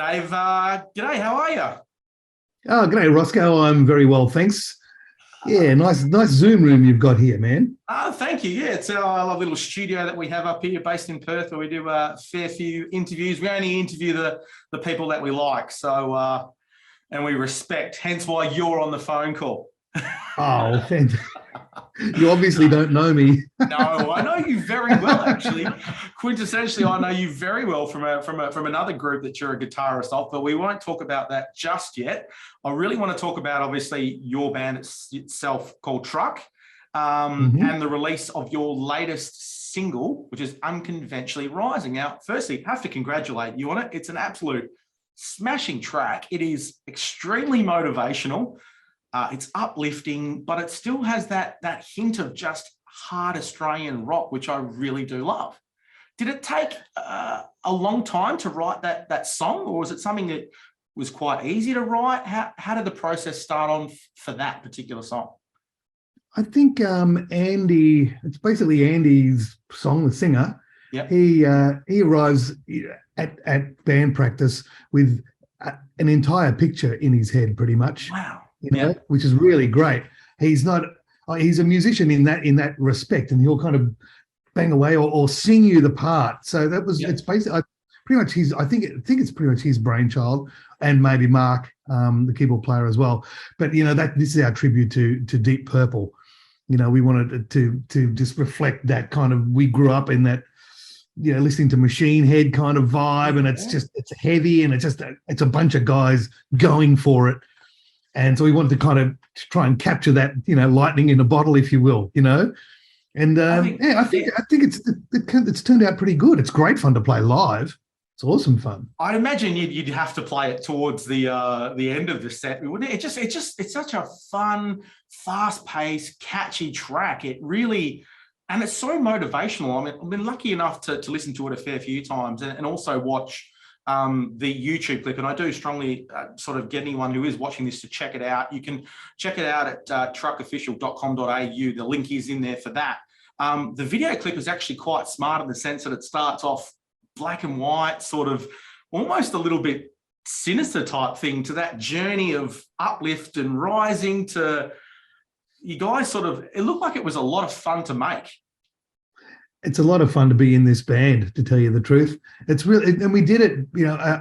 Dave, g'day, how are you? Oh, g'day, Roscoe. I'm very well, thanks. Yeah, nice Zoom room you've got here, man. Thank you. Yeah, it's our lovely little studio that we have up here based in Perth where we do a fair few interviews. We only interview the people that we like, and we respect, hence why you're on the phone call. Oh, you obviously don't know me. No, I know you very well, actually. Quintessentially, I know you very well from another group that you're a guitarist of, but we won't talk about that just yet. I really want to talk about, obviously, your band itself called Truck, and the release of your latest single, which is Unconventionally Rising. Now, firstly, I have to congratulate you on it. It's an absolute smashing track. It is extremely motivational. It's uplifting, but it still has that hint of just hard Australian rock, which I really do love. Did it take a long time to write that song, or was it something that was quite easy to write? How did the process start on for that particular song? I think Andy, it's basically Andy's song, the singer. Yeah. He arrives at band practice with an entire picture in his head, pretty much. Wow. Which is really great. He's a musician in that respect, and he'll kind of bang away or sing you the part. So it's basically pretty much I think it's pretty much his brainchild, and maybe Mark, the keyboard player as well. But this is our tribute to Deep Purple. We wanted to just reflect that kind of, we grew up in that, listening to Machine Head kind of vibe, and it's heavy, and it's a bunch of guys going for it. And so we wanted to kind of try and capture that, lightning in a bottle, if you will, And I think it's turned out pretty good. It's great fun to play live. It's awesome fun. I'd imagine you'd have to play it towards the end of the set, wouldn't it? It's such a fun, fast-paced, catchy track. It really, and it's so motivational. I mean, I've been lucky enough to listen to it a fair few times and also watch the YouTube clip, and I do strongly sort of get anyone who is watching this to check it out. You can check it out at truckofficial.com.au. The link is in there for that. The video clip is actually quite smart in the sense that it starts off black and white, sort of almost a little bit sinister type thing, to that journey of uplift and rising to you guys it looked like it was a lot of fun to make. It's a lot of fun to be in this band, to tell you the truth. It's really, and we did it,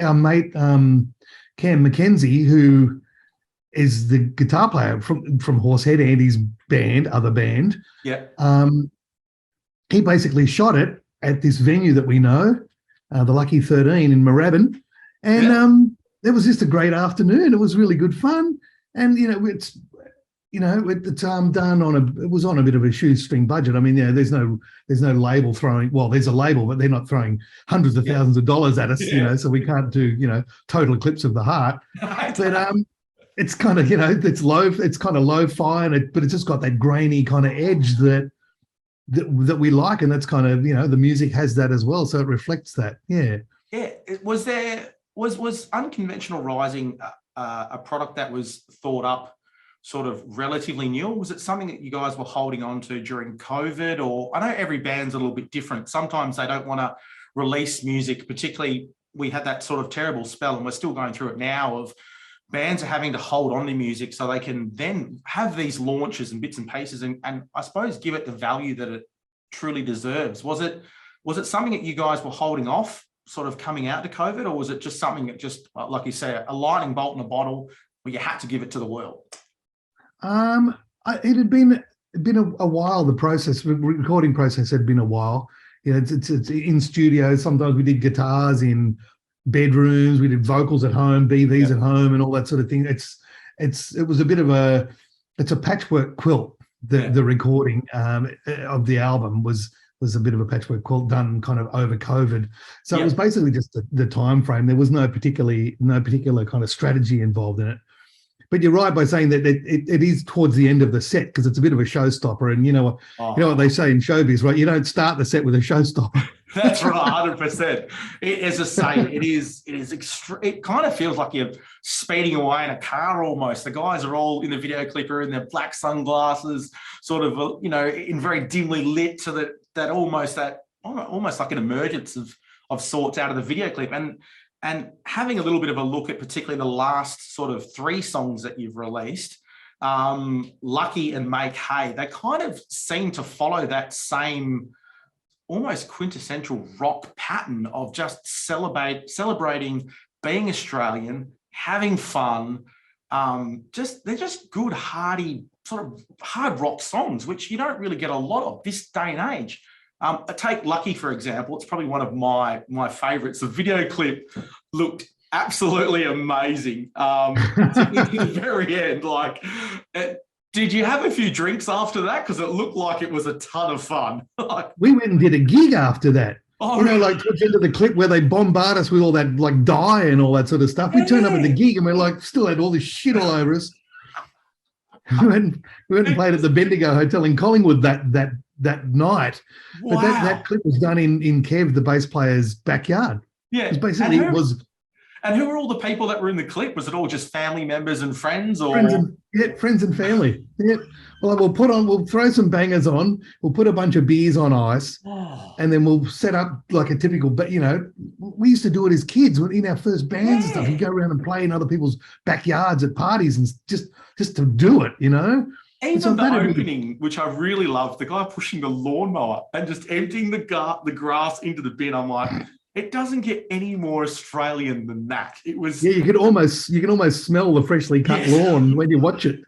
our mate, Cam McKenzie, who is the guitar player from Horsehead, Andy's other band. Yeah. He basically shot it at this venue that we know, the Lucky 13 in Moorabbin. And it was just a great afternoon. It was really good fun. And, it's done it was on a bit of a shoestring budget. I mean, there's no label throwing. Well, there's a label, but they're not throwing hundreds of thousands of dollars at us. So we can't do total eclipse of the heart. But it's kind of it's low. It's kind of lo-fi, but it's just got that grainy kind of edge that we like, and that's kind of the music has that as well. So it reflects that. Yeah. Yeah. Was Unconventional Rising a product that was thought up sort of relatively new? Was it something that you guys were holding on to during COVID? Or I know every band's a little bit different. Sometimes they don't want to release music, particularly we had that sort of terrible spell, and we're still going through it now, of bands are having to hold on to music so they can then have these launches and bits and pieces and I suppose give it the value that it truly deserves. Was it something that you guys were holding off sort of coming out to COVID, or was it just something that just, like you say, a lightning bolt in a bottle where you had to give it to the world? It had been a while. The recording process had been a while. It's in studios. Sometimes we did guitars in bedrooms. We did vocals at home, BVs at home, and all that sort of thing. It was a bit of it's a patchwork quilt. The recording of the album was a bit of a patchwork quilt done kind of over COVID. So it was basically just the time frame. There was no particular kind of strategy involved in it. But you're right by saying that it is towards the end of the set, because it's a bit of a showstopper. And you know what they say in showbiz, right? You don't start the set with a showstopper. That's right, 100%. As I say, it kind of feels like you're speeding away in a car almost. The guys are all in the video clip are in their black sunglasses, sort of, in very dimly lit, to that almost like an emergence of sorts out of the video clip. And and having a little bit of a look at particularly the last sort of 3 songs that you've released, Lucky and Make Hay, they kind of seem to follow that same almost quintessential rock pattern of just celebrating being Australian, having fun. They're just good, hearty, sort of hard rock songs, which you don't really get a lot of this day and age. Take Lucky, for example. It's probably one of my favorites. The video clip looked absolutely amazing. To the very end, did you have a few drinks after that? Because it looked like it was a ton of fun. We went and did a gig after that. Oh, you know, like towards the end of the clip where they bombard us with all that like dye and all that sort of stuff. We turned up at the gig and we're like, still had all this shit all over us. We went and played at the Bendigo Hotel in Collingwood that night. Wow. But that clip was done in Kev, the bass player's backyard. Yeah. Basically, it was. And who were all the people that were in the clip? Was it all just family members and friends, or friends and family? Yeah. Well, we'll throw some bangers on. We'll put a bunch of beers on ice, and then we'll set up like a typical. But you know, we used to do it as kids in our first bands and stuff. You go around and play in other people's backyards at parties and just to do it, you know. Even the opening, which I really loved, the guy pushing the lawnmower and just emptying the grass into the bin. I'm like, it doesn't get any more Australian than that. It was. Yeah, you can almost smell the freshly cut lawn when you watch it.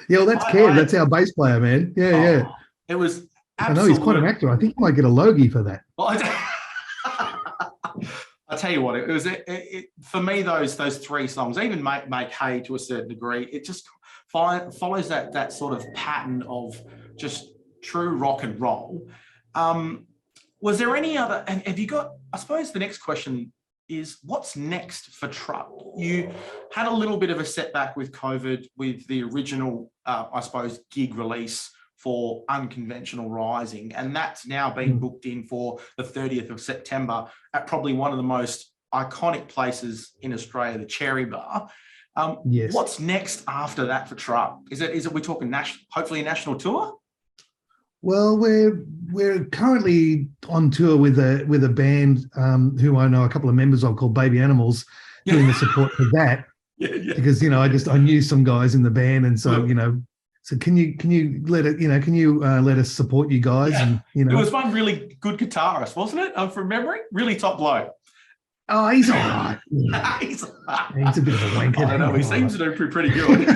Yeah, well, that's Kev. That's our bass player, man. Yeah. It was. I know he's quite an actor. I think he might get a Logie for that. Well, I tell you what, it was for me. Those 3 songs, even Make Hay to a certain degree, it just follows that sort of pattern of just true rock and roll. Was there any other? And have you got? I suppose the next question is, what's next for Truck? You had a little bit of a setback with COVID with the original, I suppose, gig release for Unconventional Rising, and that's now been booked in for the 30th of September at probably one of the most iconic places in Australia, the Cherry Bar. Yes. What's next after that for Truck? Is it we're talking hopefully a national tour? Well, we're currently on tour with a band who I know a couple of members of called Baby Animals, doing the support for that. Yeah. Because I knew some guys in the band, and so so can you let us support you guys? Yeah. And it was one really good guitarist, wasn't it? From memory, really top bloke. Oh, he's all right. He's a bit of a wanker. I don't know. He seems to do pretty good.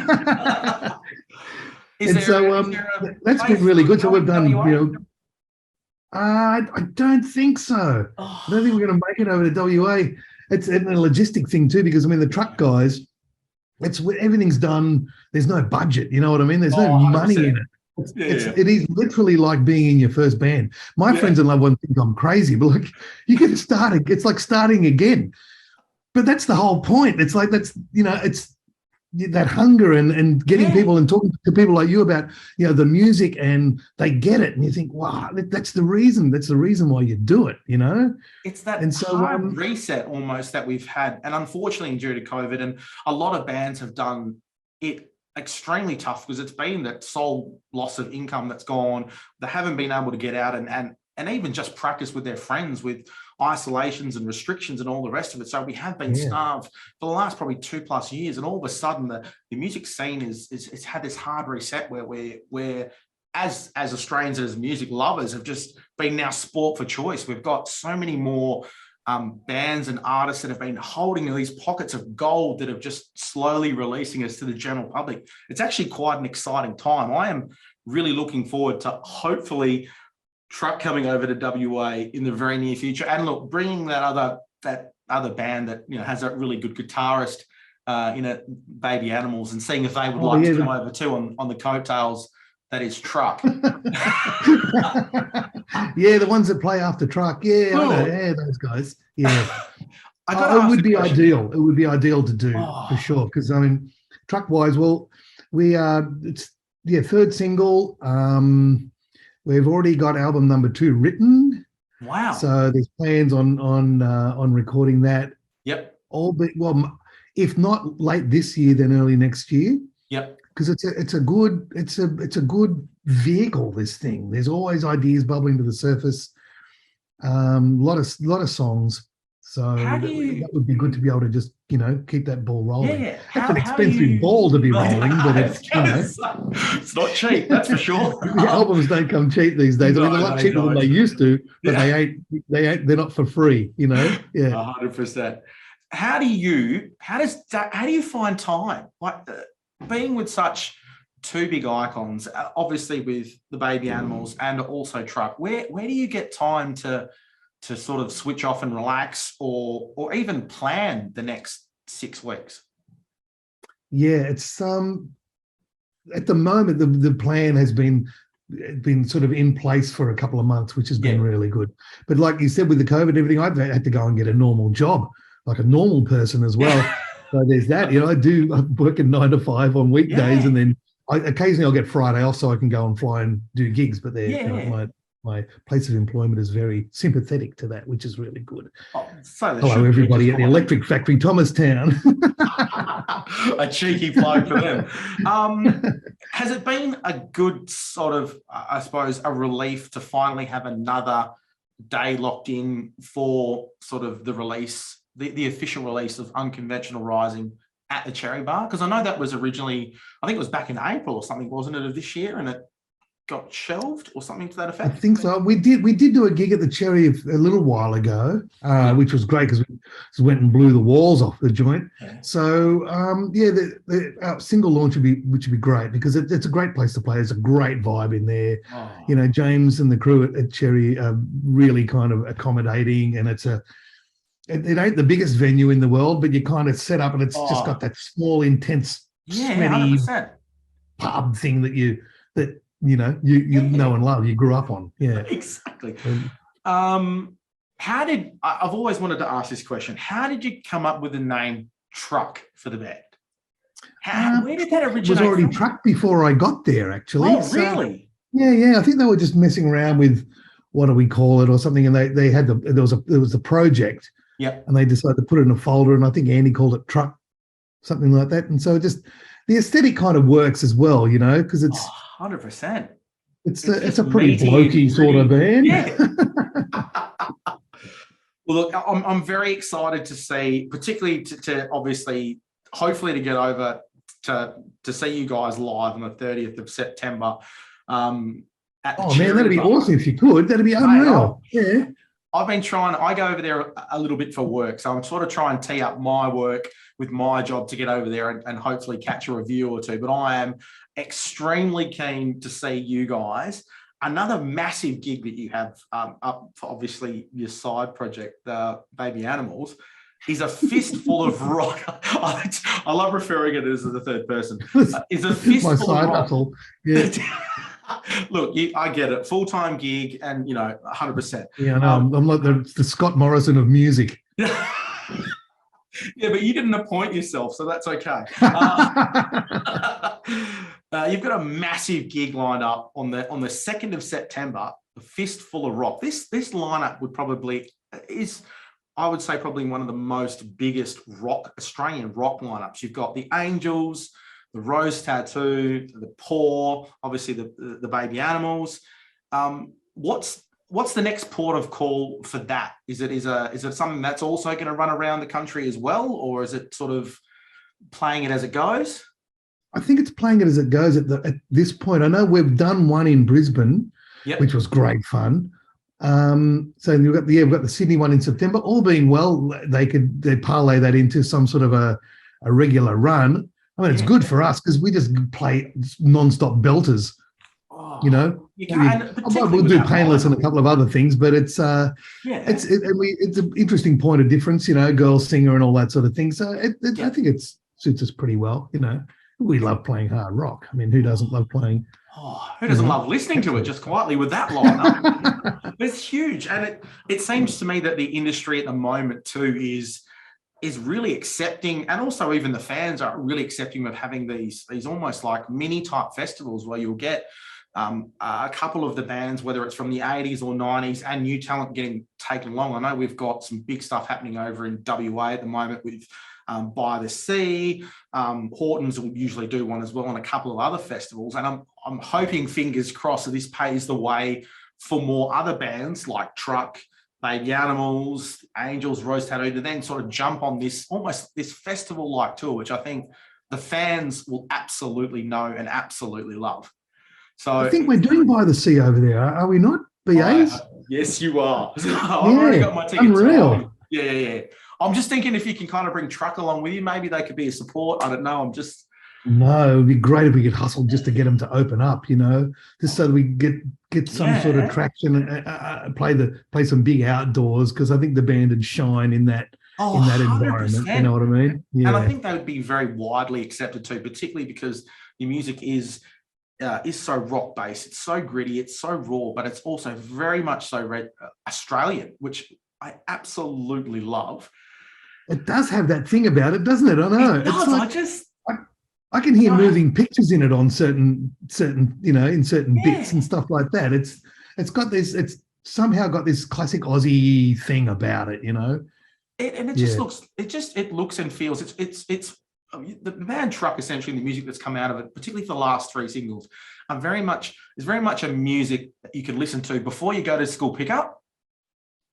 That's been really good. So we've done, I don't think so. I don't think we're going to make it over to WA. It's a logistic thing too, because the truck guys, everything's done. There's no budget. You know what I mean? There's no money in it. It is literally like being in your first band. My friends and loved ones think I'm crazy, but look, you get started. It's like starting again. But that's the whole point. It's like it's that hunger and getting people and talking to people like you about the music, and they get it, and you think, wow, that's the reason why you do it. It's that hard reset almost that we've had, and unfortunately due to COVID, and a lot of bands have done it extremely tough because it's been that sole loss of income that's gone. They haven't been able to get out and even just practice with their friends with isolations and restrictions and all the rest of it. So we have been starved for the last probably 2+ years, and all of a sudden the music scene it's had this hard reset where we're as Australians and as music lovers have just been now sport for choice. We've got so many more bands and artists that have been holding these pockets of gold that have just slowly releasing us to the general public. It's actually quite an exciting time. I am really looking forward to hopefully Truck coming over to WA in the very near future, and look, bringing that other band that has a really good guitarist Baby Animals, and seeing if they would like to come over too on the coattails that is Truck. Yeah, the ones that play after Truck. Yeah, cool. I know. Yeah, those guys. Yeah. It would be ideal. It would be ideal to do for sure. Because Truck wise, well, we it's third single. We've already got album number 2 written. Wow! So there's plans on recording that. Yep. If not late this year, then early next year. Yep. Because it's a good vehicle. This thing. There's always ideas bubbling to the surface. A lot of songs. So How do that you? would be good to be able to just, keep that ball rolling. Yeah. That's an How do expensive you? ball to be rolling, but It's it's not cheap, that's for sure. the albums don't come cheap these days. I mean, No, they're a lot they cheaper than don't. they used to, but Yeah. they're not for free, Yeah. 100%. How do you find time? Like being with such two big icons, obviously with the baby animals and also Truck, where do you get time to sort of switch off and relax or even plan the next 6 weeks? Yeah, it's at the moment the plan has been sort of in place for a couple of months, which has been Yeah. really good. But like you said, with the COVID and everything, I've had to go and get a normal job, like a normal person as well. So there's that. I'm working 9 to 5 on weekdays, Yeah. and then occasionally I'll get Friday off so I can go and fly and do gigs. But Yeah. my place of employment is very sympathetic to that, which is really good. Oh, so they Hello, should be everybody just at the fine. Electric Factory, Thomastown. A cheeky plug for them. Has it been a good sort of, I suppose, a relief to finally have another day locked in for sort of the release, the official release of Unconventional Rising at the Cherry Bar? Because I know that was originally, I think it was back in April or something, wasn't it, of this year, and it got shelved or something to that I effect? think so. We did do a gig at the Cherry a little while ago, which was great because we went and blew the walls off the joint. Yeah. So the single launch would be great because it's a great place to play. There's a great vibe in there. Oh. James and the crew at Cherry are really kind of accommodating, and it ain't the biggest venue in the world, but you kind of set up and it's just got that small, intense, sweaty 100%. pub thing that you know and love. You grew up on. Yeah. Exactly. I've always wanted to ask this question. How did you come up with the name Truck for the band? Where did that originate? It was already from? Truck before I got there, actually. Oh, really? Yeah. I think they were just messing around with what do we call it or something, and they had there was a project. Yeah. And they decided to put it in a folder, and I think Andy called it Truck, something like that. And so just the aesthetic kind of works as well, because it's 100%. It's a pretty blokey sort of band. Yeah. Well, look, I'm very excited to see, particularly to obviously, hopefully to get over to see you guys live on the 30th of September. At the man, that'd be awesome if you could. That'd be unreal. Yeah. I've been I go over there a little bit for work. So I'm sort of trying to tee up my work with my job to get over there and hopefully catch a review or two. But I am extremely keen to see you guys. Another massive gig that you have up for obviously your side project, the Baby Animals, is a fistful of rock. I love referring it as the third person. Is a fistful my side of rock. hustle. Yeah. Look, I get it. Full-time gig and, 100%. Yeah, I know. I'm like the Scott Morrison of music. Yeah, but you didn't appoint yourself, so that's okay. You've got a massive gig lined up on the 2nd of September, a fistful of rock. This lineup is, I would say, probably one of the most biggest Australian rock lineups. You've got the Angels, the Rose Tattoo, the Paw, obviously the Baby Animals. What's the next port of call for that? Is it something that's also going to run around the country as well, or is it sort of playing it as it goes? I think it's playing it as it goes at this point. I know we've done one in Brisbane, which was great fun. So we've got the Sydney one in September. All being well, they parlay that into some sort of a regular run. I mean, it's good for us because we just play non-stop belters. We'll do Painless and a couple of other things, but it's an interesting point of difference, girl singer and all that sort of thing. So I think it suits us pretty well. We love playing hard rock. I mean, who doesn't love playing? Who doesn't love listening to it just quietly with that lineup? It's huge, and it seems to me that the industry at the moment too is really accepting, and also even the fans are really accepting of having these almost like mini type festivals where you'll get a couple of the bands, whether it's from the 80s or 90s, and new talent getting taken along. I know we've got some big stuff happening over in WA at the moment with By the Sea. Hortons will usually do one as well, and a couple of other festivals. And I'm hoping, fingers crossed, that this paves the way for more other bands like Truck, Baby Animals, Angels, Rose Tattoo, to then sort of jump on this almost this festival-like tour, which I think the fans will absolutely know and absolutely love. So I think we're doing By the Sea over there, are we not? BAs? Yes, you are. I've Yeah, already got my tickets. unreal. Yeah. I'm just thinking if you can kind of bring Truck along with you, maybe they could be a support. I don't know. No, it'd be great if we could hustle just to get them to open up, just so that we get some sort of traction and play some big outdoors, because I think the band would shine in that environment. You know what I mean? Yeah. And I think they would be very widely accepted too, particularly because your music is so rock based. It's so gritty. It's so raw, but it's also very much so Australian, which I absolutely love. It does have that thing about it, doesn't it? I know. It does. It's like, I can hear moving pictures in it on certain in certain bits and stuff like that. It's somehow got this classic Aussie thing about it, It looks and feels. It's the band Truck, essentially, the music that's come out of it, particularly for the last 3 singles, is very much a music that you can listen to before you go to school pickup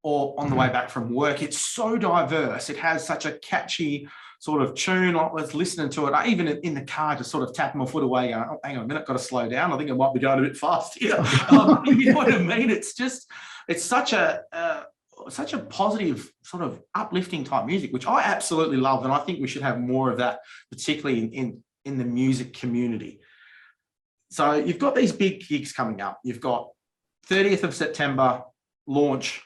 or on the way back from work. It's so diverse. It has such a catchy sort of tune. I was listening to it, I even in the car, just sort of tapping my foot away, going, oh, hang on a minute, got to slow down. I think I might be going a bit fast here. You know what I mean? It's such a positive, sort of uplifting type music, which I absolutely love. And I think we should have more of that, particularly in the music community. So you've got these big gigs coming up. You've got 30th of September launch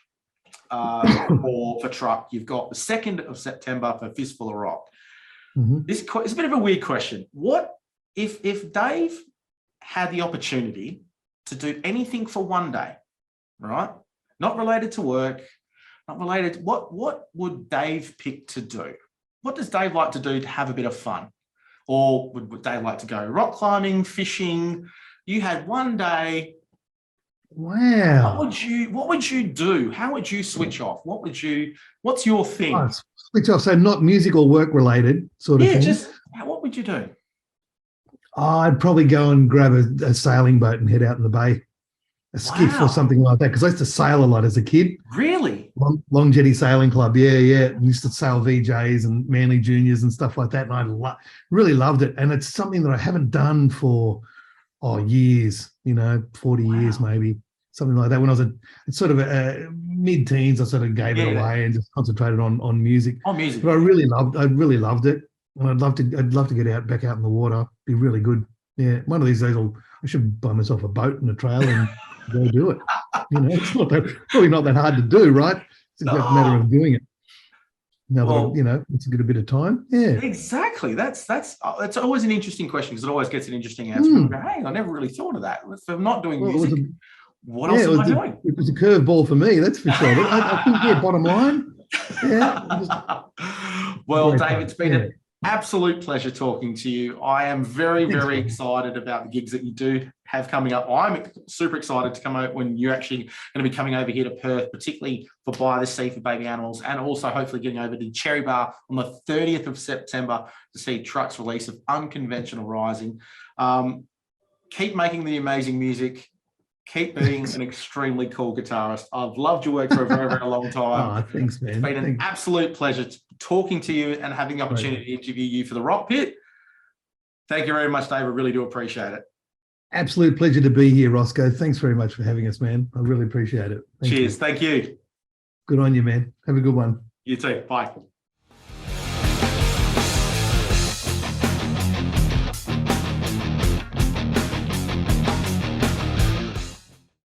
for Truck. You've got the 2nd of September for Fistful of Rock. Mm-hmm. It's a bit of a weird question. What if Dave had the opportunity to do anything for one day, right? Not related to work, not related. What would Dave pick to do? What does Dave like to do to have a bit of fun? Or would Dave like to go rock climbing, fishing? You had one day. Wow. What would you do? How would you switch off? What's your thing? Oh, switch off. So not music or work related sort of thing. What would you do? I'd probably go and grab a sailing boat and head out in the bay, a skiff or something like that. Because I used to sail a lot as a kid. Really? Long Jetty Sailing Club. Yeah. I used to sail VJs and Manly Juniors and stuff like that. And I really loved it. And it's something that I haven't done for years, 40 years maybe, something like that. When I was sort of mid-teens, I sort of gave it away and just concentrated on music. But I really loved it. And I'd love to get back out in the water. Be really good. Yeah, one of these days I should buy myself a boat and a trailer and go do it. It's probably not that hard to do, right? It's just a matter of doing it. Now that it's a bit of time. Yeah, exactly. That's always an interesting question, because it always gets an interesting answer. Hey, I never really thought of that. If I'm not doing music, what else am I doing? It was a curveball for me, that's for sure. But I think, bottom line, well, Dave, it's been an absolute pleasure talking to you. I am very, very excited about the gigs that you do have coming up. I'm super excited to come out when you're actually going to be coming over here to Perth, particularly for By the Sea for Baby Animals, and also hopefully getting over to Cherry Bar on the 30th of September to see Truck's release of Unconventional Rising. Keep making the amazing music. Keep being an extremely cool guitarist. I've loved your work for a very, very long time. Oh, thanks, man. It's been an absolute pleasure talking to you and having the opportunity to interview you for the Rockpit. Thank you very much, Dave. I really do appreciate it. Absolute pleasure to be here, Roscoe. Thanks very much for having us, man. I really appreciate it. Cheers. Thank you. Good on you, man. Have a good one. You too. Bye.